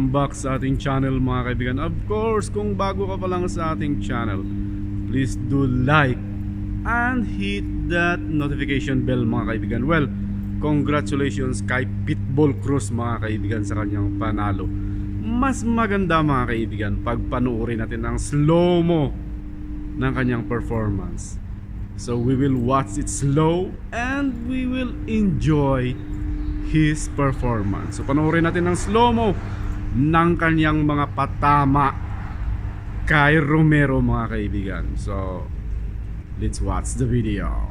Welcome back sa ating channel mga kaibigan. Of course, kung bago ka pa lang sa ating channel, please do like and hit that notification bell mga kaibigan. Well, congratulations kay Pitbull Cruz mga kaibigan sa kanyang panalo. Mas maganda mga kaibigan pag panuorin natin ang slow-mo ng kanyang performance. So we will watch it slow and we will enjoy his performance. So panoorin natin ng slow-mo ng kanyang mga patama kay Romero mga kaibigan. So let's watch the video.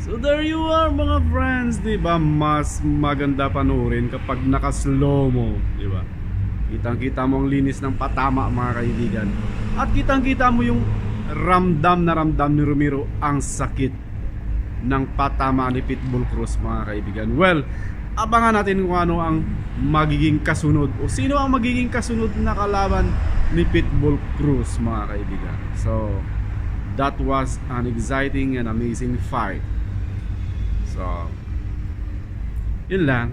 So there you are mga friends, 'di ba? Mas maganda panoorin kapag naka-slow mo, 'di ba? Kitang-kita mo ang linis ng patama mga kaibigan. At kitang-kita mo yung ramdam na ramdam ni Romero ang sakit ng patama ni Pitbull Cruz mga kaibigan. Well, abangan natin kung ano ang magiging kasunod o sino ang magiging kasunod na kalaban ni Pitbull Cruz mga kaibigan. So that was an exciting and amazing fight. So, yun lang.